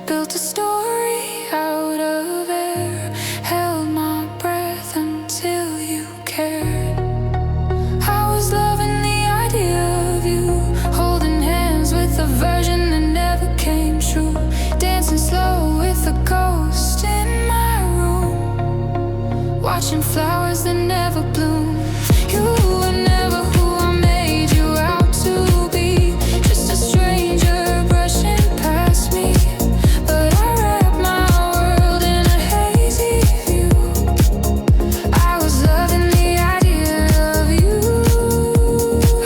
Built a story out of air, held my breath until you cared. I was loving the idea of you, holding hands with a version that never came true. Dancing slow with a ghost in my room, watching flowers that never bloom. You were never who I made you out to be, just a stranger brushing past me. But I wrapped my world in a hazy view. I was loving the idea of you.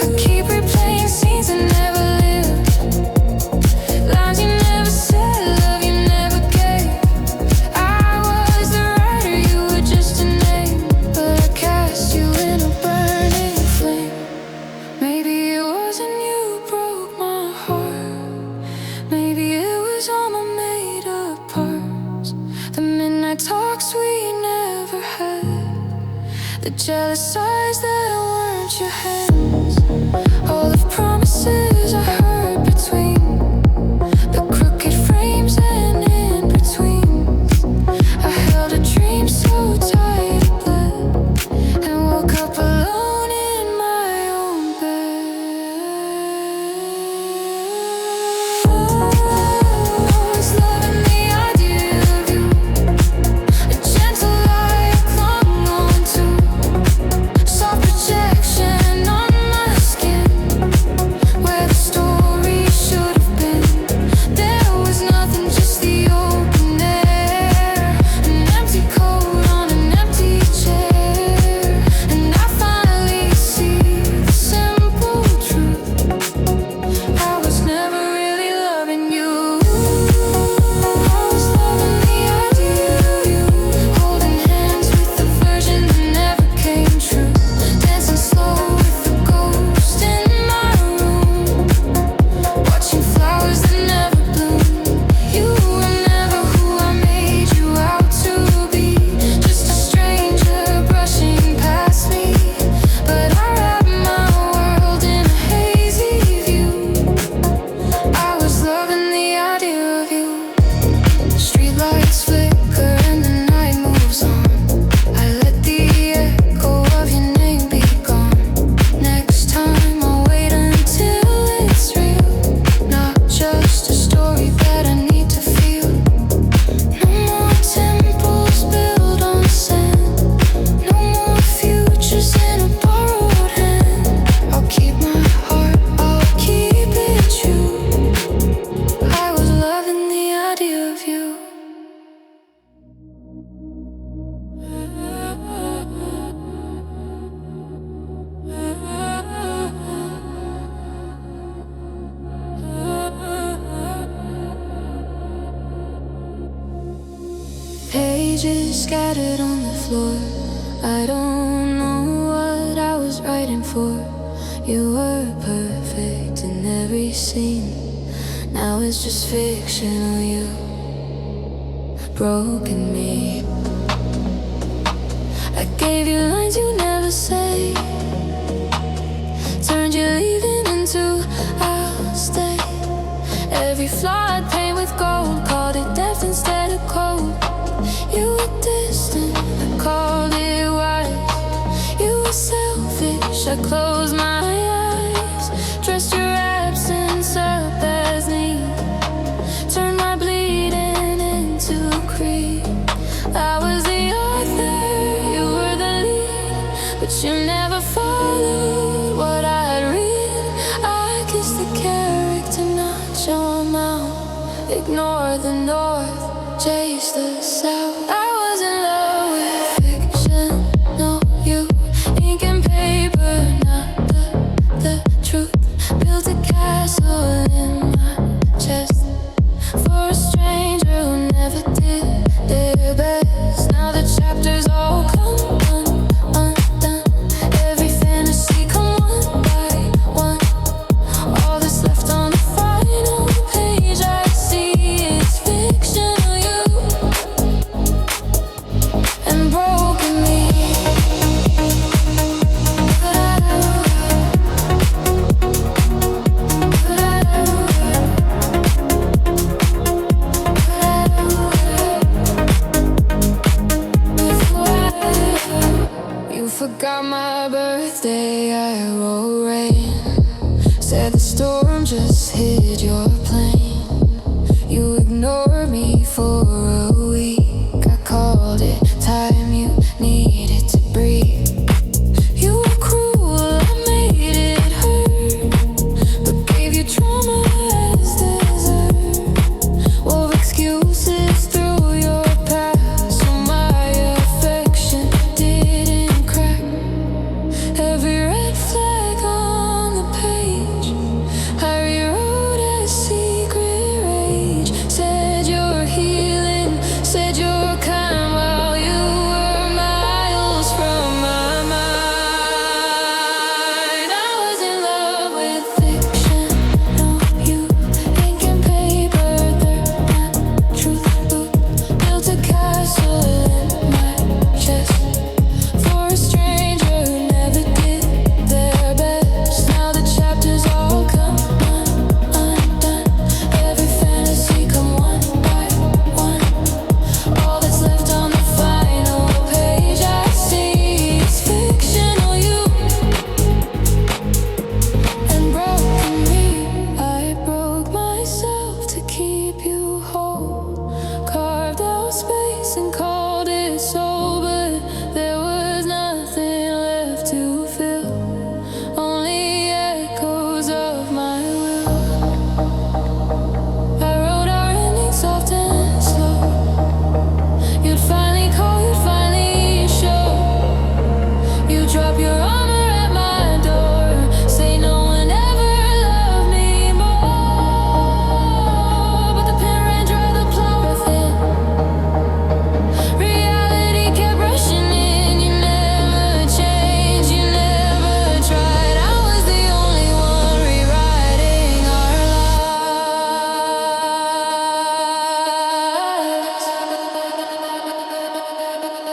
I keep replaying scenes that never lived, lines you never said, love you never gave. I was the writer, you were just a name, but I cast you in a burning flame. Maybe it wasn't you broke my heart. Maybe it was all my made up parts. The midnight talks we never had, the jealous eyes that weren't your hands. All the promises I heard between the crooked frames and in between. I held a dream so tight it bled, and woke up alone in my own bed. I was loving the idea of you, a gentle light I clung on to, soft projection on my skin, where the story should have been. There was nothing, just the open air, an empty coat on an empty chair. And I finally see the simple truth, I was never really loving you. I was loving the idea of you, holding hands with a version that never came true. Dancing slow with a ghost in my room, watching flowers that never bloom. You were never who I made you out to be, just a stranger brushing past me. But I wrapped my world in a hazy view. I was loving the idea of you. Streetlights flicker and the night moves on. I let the echo of your name be gone. Next time I'll wait until it's real, not just a story that I need to feel. No more temples built on sand, no more futures in a borrowed hand. I'll keep my heart, I'll keep it true. I was loving the idea of you. Pages scattered on the floor, I don't know what I was writing for. You were perfect in every scene, now it's just fictional you, broken me. I gave you lines you never say, turned your leaving into I'll stay. Every flawed paint with gold, called it depth instead of cold. You were distant, I called it wise. You were selfish, I closed my eyes. Dressed your absence up as need, turned my bleeding into creed. I was the author, you were the lead, but you never followed what I'd read. I kissed the character, not your mouth. Ignore the north, chase the south. I was in love with fiction, no you, ink and paper, not the truth. Built a castle in my chest for a stranger who never did their best. Now the chapters all come undone, every fantasy come one by one. All that's left on the final page I see is fictional you and broken me.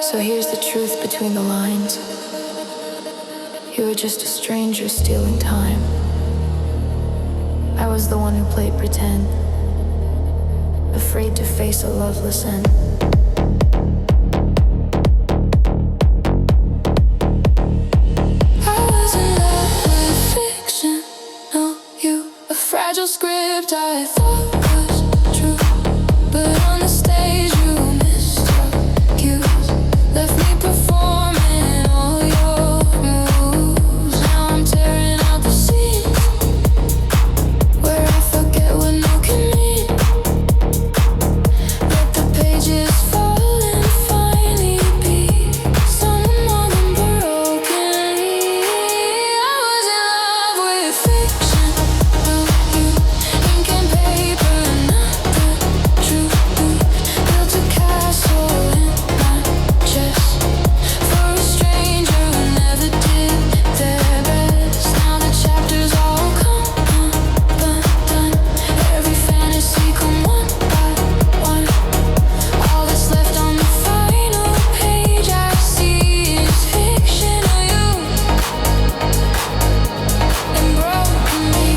So here's the truth between the lines. You were just a stranger stealing time. I was the one who played pretend, afraid to face a loveless end. I was in love with fiction, no you. A fragile script I thought was true, but on the stage you mistook you. Left me performing all your moves. Now I'm tearing out the scenes where I forget what no can mean. Let the pages fall and finally be someone more than broken. I was in love with fiction, no you. Ink and paper, not the truth. Built a castle in my chest for a stranger who never did their best. Now the chapters all come undone. Every fantasy come one by one. All that's left on the final page I see is fiction of you and broken me.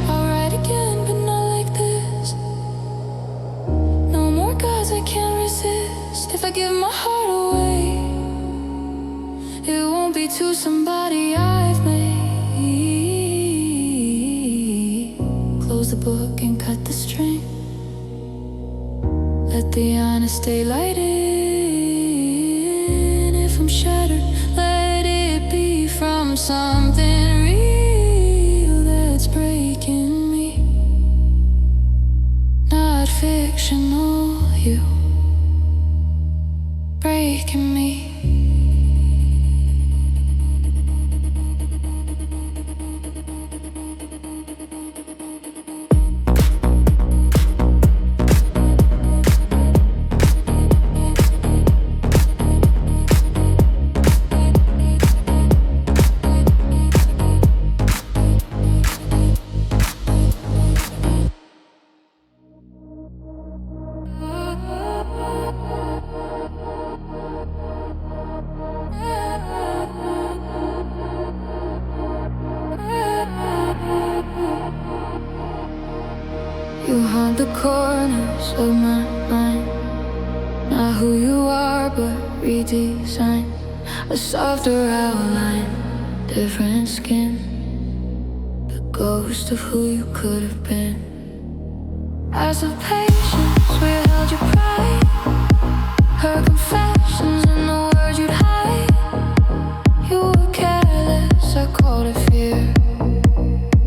I'll write again, but not like this. No more gods I can't resist. If I give my heart away, it won't be to somebody I've made. Close the book and cut the string. Let the honest stay light in. If I'm shattered, let it be from something real that's breaking me. Not fictional, you breaking me. You haunt the corners of my mind. Not who you are, but redesigned. A softer outline, different skin. The ghost of who you could have been. As of patience, we held your pride. Her confessions and the words you'd hide. You were careless, I called it fear.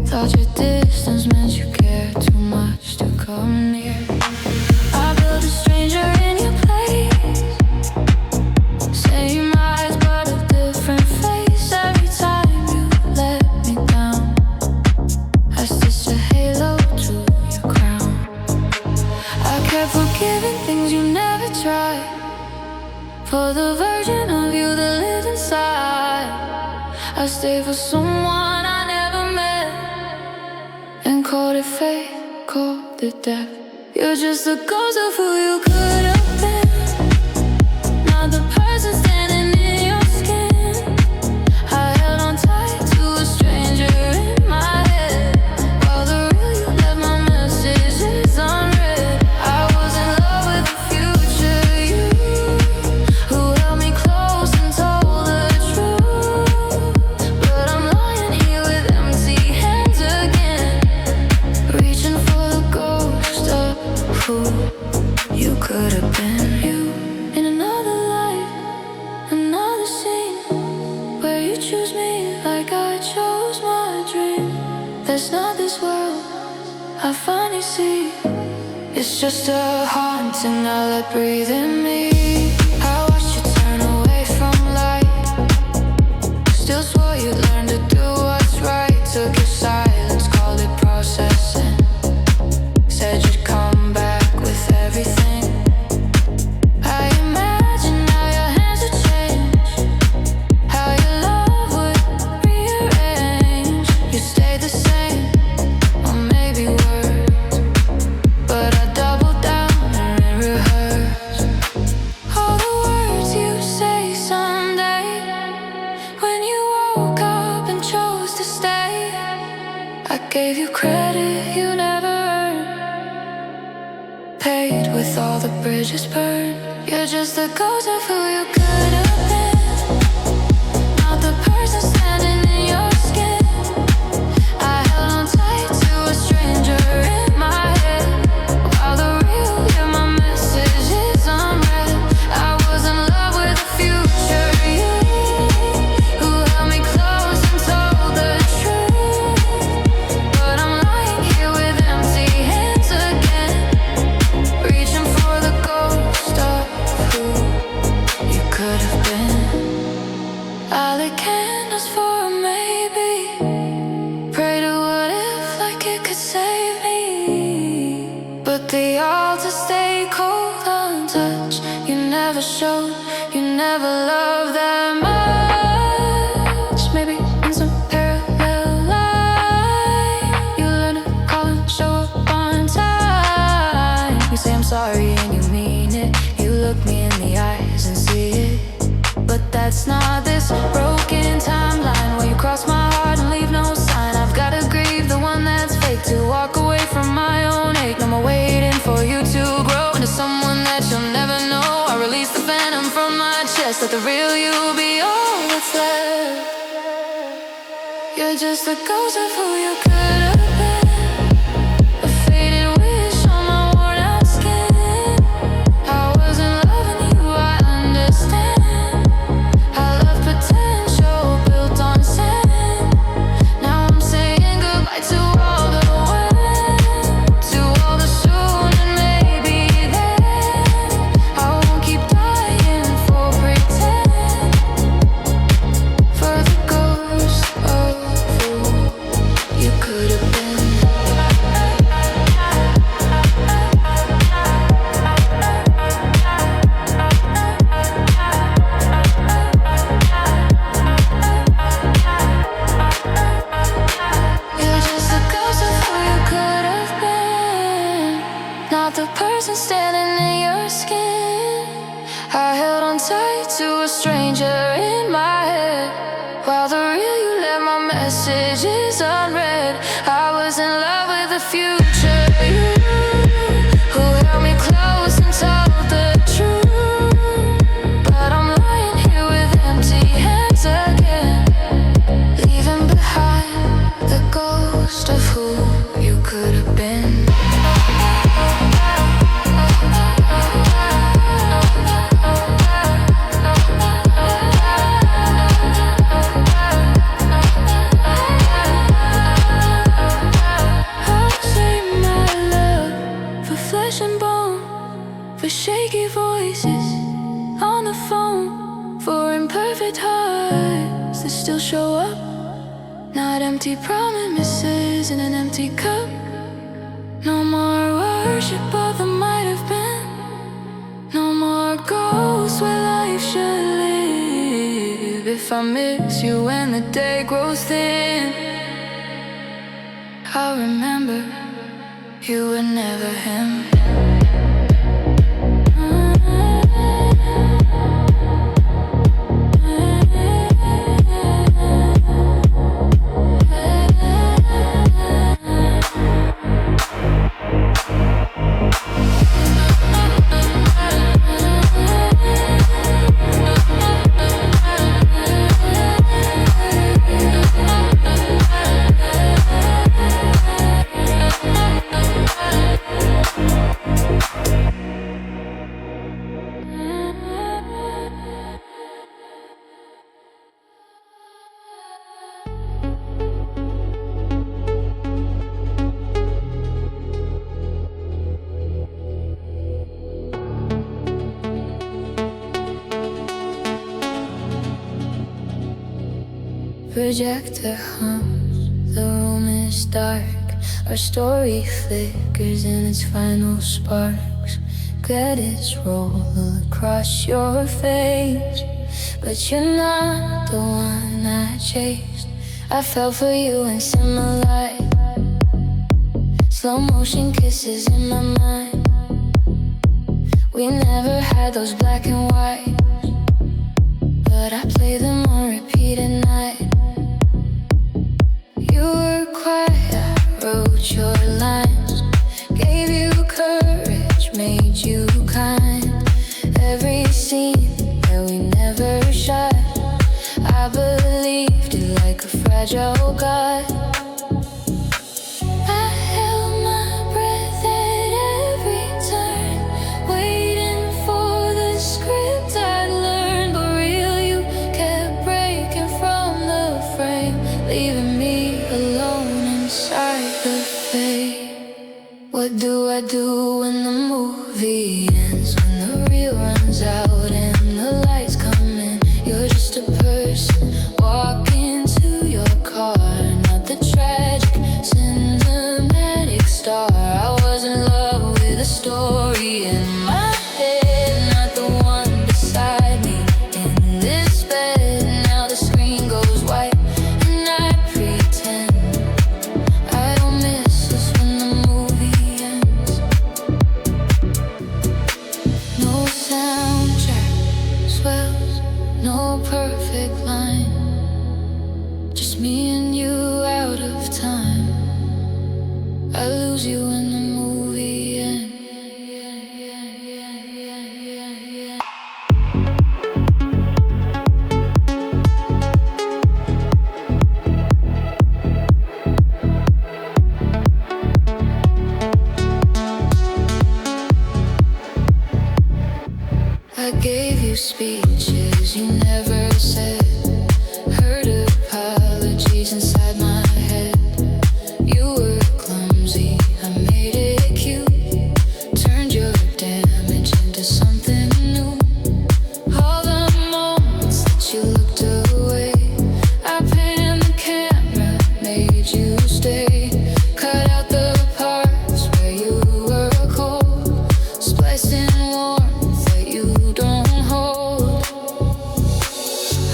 Thought your distance meant you cared too much to come near. I built a stranger in your place. Same eyes but a different face. Every time you let me down, I stitched a halo to your crown. I kept forgiving things you never tried, for the version of you that lived inside. I stayed for someone I never met, and called it fate, called it death. You're just the ghost of who you could have been, not the person standing in your skin. I held on tight to a stranger in my head, while the real you left my messages unread. I was in love with the future you, who held me close and told the truth. But I'm lying here with empty hands again, reaching for the ghost of who you could have been. You in another life, another scene, where you choose me like I chose my dream. That's not this world I finally see. It's just a haunting I let breathe in me. I watched you with all the bridges burned. You're just a ghost of who you could have been, not the person standing in your skin. I held on tight to a stranger in my head, while the real, yeah, my message is unread. I was in love with the future you, who held me close and told the truth. But I'm lying here with empty hands again, reaching for the ghost of who you could have been. I lit candles for a maybe, pray to what if like it could save me. But the altar stayed cold, untouched. You never showed, you never loved that much. Maybe in some parallel life, you learn to call and show up on time. You say I'm sorry and you mean it, you look me in the eyes and see it. But that's not this broken timeline where you cross my heart and leave no sign. I've gotta grieve the one that's fake, to walk away from my own hate. No more waiting for you to grow into someone that you'll never know. I release the venom from my chest, let the real you be all that's left. You're just a ghost of who you could have been, a faded wish on my worn out skin. I wasn't loving you, I understand. I love potential built on sand. Now I'm saying goodbye to all the when, to all the soon and maybe then. I won't keep dying for pretend, for the ghost of who you could have been. You're just a ghost of who you could have been, not the person standing in your skin. I held on tight to a stranger in my head, while the real you left my messages unread. I was in love with the future you, who held me close and told the truth. But I'm lying here with empty hands again, leaving behind the ghost of who you could have been. I'll save my love for flesh and bone, for shaky voices on the phone, for imperfect hearts that still show up, not empty promises in an empty cup. No more worship of the might have been, no more ghosts where life should live. If I miss you when the day grows thin, I'll remember you were never him. Projector hums, the room is dark. Our story flickers in its final sparks. Credits roll across your face, but you're not the one I chased. I fell for you in similar light, slow motion kisses in my mind. We never had those black and white, but I play them on repeat at night. You were quiet, I wrote your lines, gave you courage, made you you kind. Every scene that we never shot, I believed it like a fragile god. I held my breath at every turn, waiting for the script I'd learned. But real, you kept breaking from the frame, leaving me alone inside the fade. What do I do when the movie ends? When the reel runs out and the lights come in, you're just a person walking to your car, not the tragic, cinematic star. I was in love with a story in my head, not the one beside me in this bed. Now the screen goes white and I pretend I don't miss us when the movie ends. No soundtrack swells, no perfect line, just me and you out of time. I lose you in the movie ends. I gave you speeches you never said, heard apologies inside my head. You were clumsy, I made it cute, turned your damage into something new. All the moments that you looked away, I panned the camera, made you stay, cut out the parts where you were cold, spliced in warmth that you don't hold.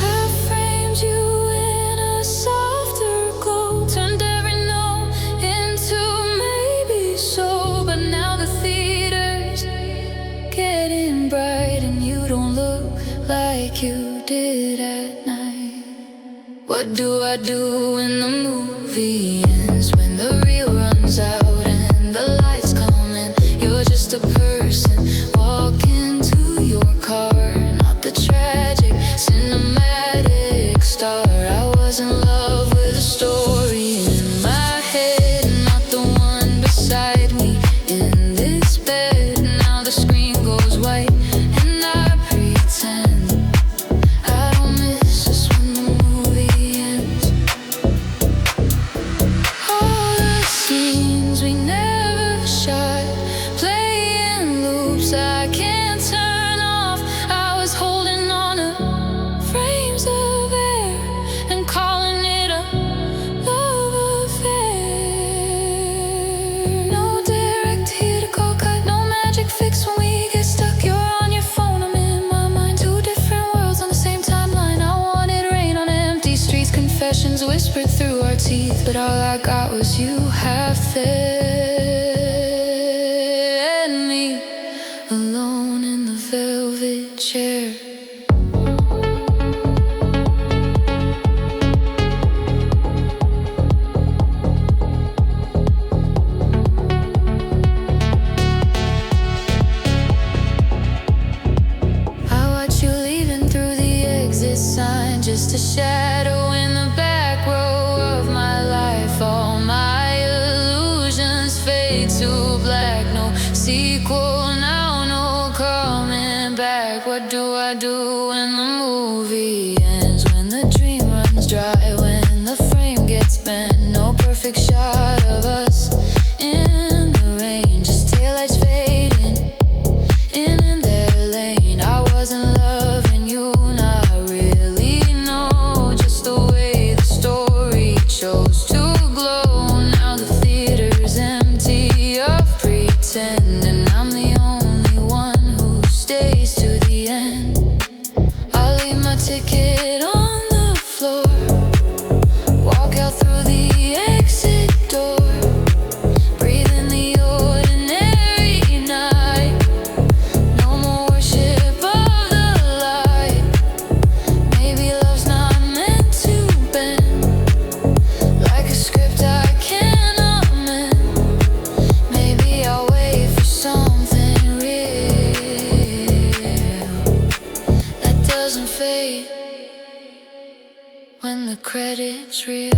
I framed you in a softer glow, turned every no into maybe so. But now the theater's getting bright and you don't look like you did at night. What do I do when the movie ends? When the reel runs out and the lights come in, you're just a person walking to your car, not the tragic, cinematic star. I was in love with a story in my head, not the one beside me in this bed. Now the screen goes white and I pretend I don't miss us when the movie ends. All the scenes we never shot, playing loops I can't turn off. I was holding on to frames of air and calling it a love affair. No direct hit to call cut, no magic fix when we get stuck. You're on your phone, I'm in my mind, two different worlds on the same timeline. I wanted rain on empty streets, confessions whispered through our teeth, but all I got was you half there and me alone in the velvet chair. I watch you leaving through the exit sign, just a shadow in the back row of my life. All my illusions fade to black, no sequel now, no coming back. What do I do when the movie ends? When the dream runs dry, when the frame gets bent, no perfect shot of us in the rain, just taillights fading in their lane. I wasn't loving you, not really, no, just the way the story chose to glow. Now the theater's empty of pretending I'm the only one who stays to the end. I'll leave credits real.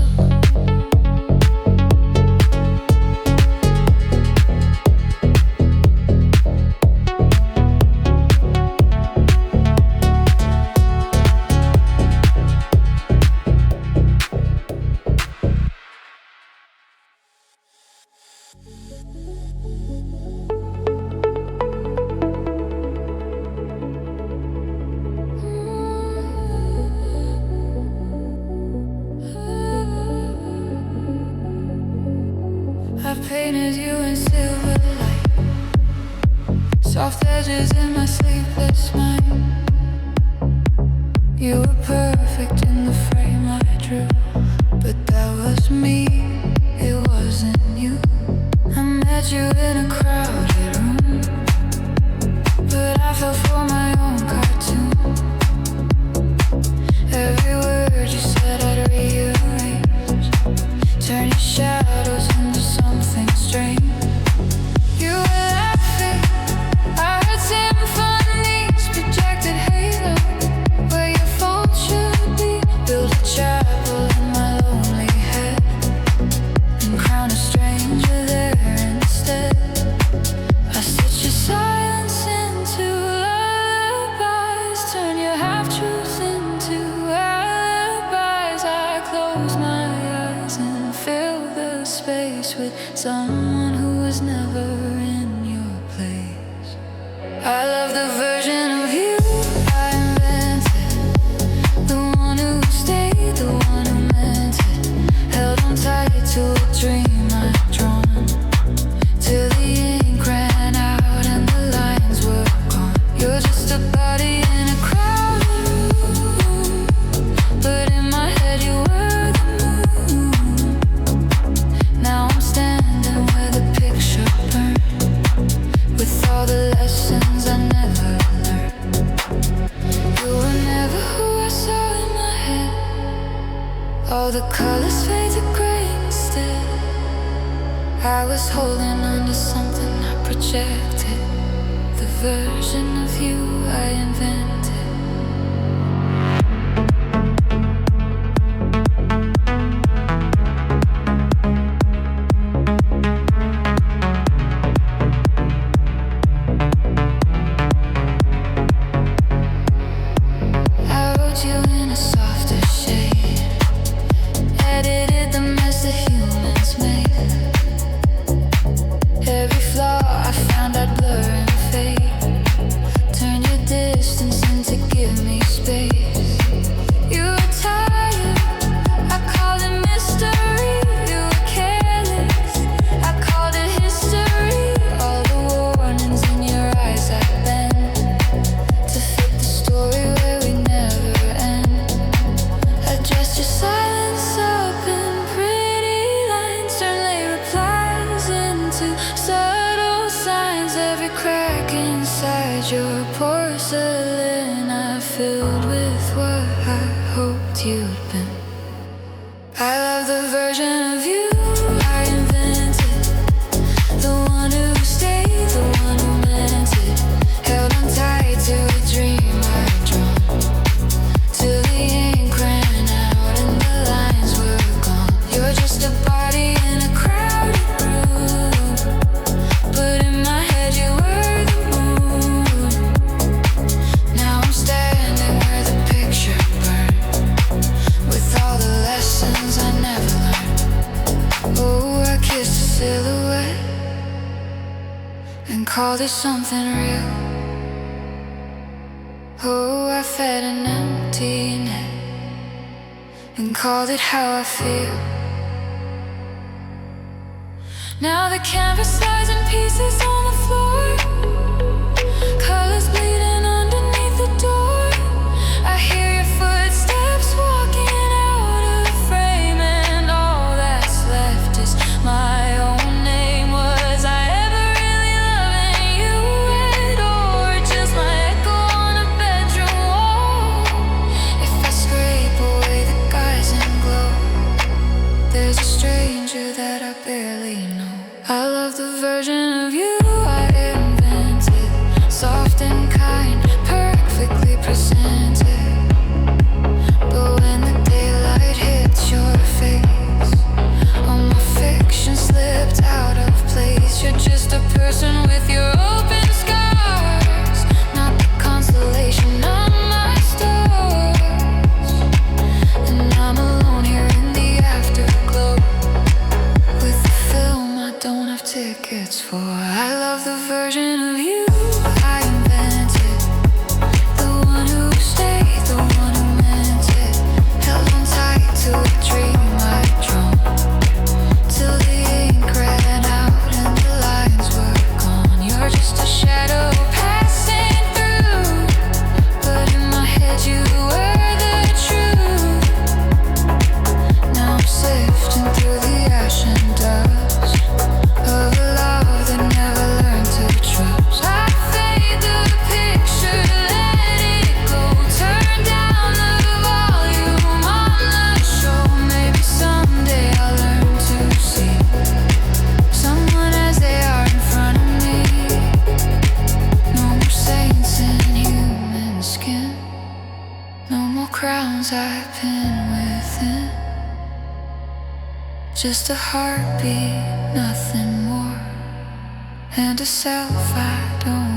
I painted you in silver light, soft edges in my sleepless mind. You were perfect in the frame I drew, but that was me, it wasn't you. I met you in a crowded room, but I fell for my own cartoon. Every word you said I'd rearrange, turn your shadows into something strange. You were laughing, I heard symphonies, projected halo where your phone should be. Build a chapel in my lonely head and crown a stranger there instead. I stitch your silence into lullabies, turn your half-truths into alibis. I close my eyes and fill the space with someone who was never in your place. I love the version of you I invented, the one who stayed, the one who meant it. Held on tight to a dream I'd drawn, till the ink ran out and the lines were gone. You're just a body in a crowded room, but in my head you were the moon. Now I'm standing where the picture burned, with all the lessons I never learned. You were never who I saw in my head. All the colors fade to gray instead. I was holding on to something I projected, the version of you I invented. I wrote you in a softer shade, edited the mess that humans made. Every flaw I found I'd blur and fade, turn your distance into give me space. You were tired, I called it mystery. You were careless, I called it history. All the warnings in your eyes I bent to fit the story where we never end. I dressed your silence up in pretty lines, turn late replies into subtle signs. Every crack inside your porcelain I filled with what I hoped you'd been. I love the version of you I invented, the one who stayed, the one who meant it. Held on tight to a dream I'd drawn, till the ink ran out and the lines were gone. You're just a body in a crowded room, but in my head you were the moon. Now I'm standing where the picture burned, with all the lessons I never learned. Oh, I kissed a silhouette and called it something real. Oh, I fed an empty net and called it how I feel. Now the canvas lies in pieces on the floor, colors bleeding underneath the door. I hear your footsteps walking out of frame, and all that's left is my own name. Was I ever really loving you at all, or just my echo on a bedroom wall? If I scrape away the guise and glow, there's a stranger that I barely know. I love the version of you crowns I pin within. Just a heartbeat, nothing more, and a self I don't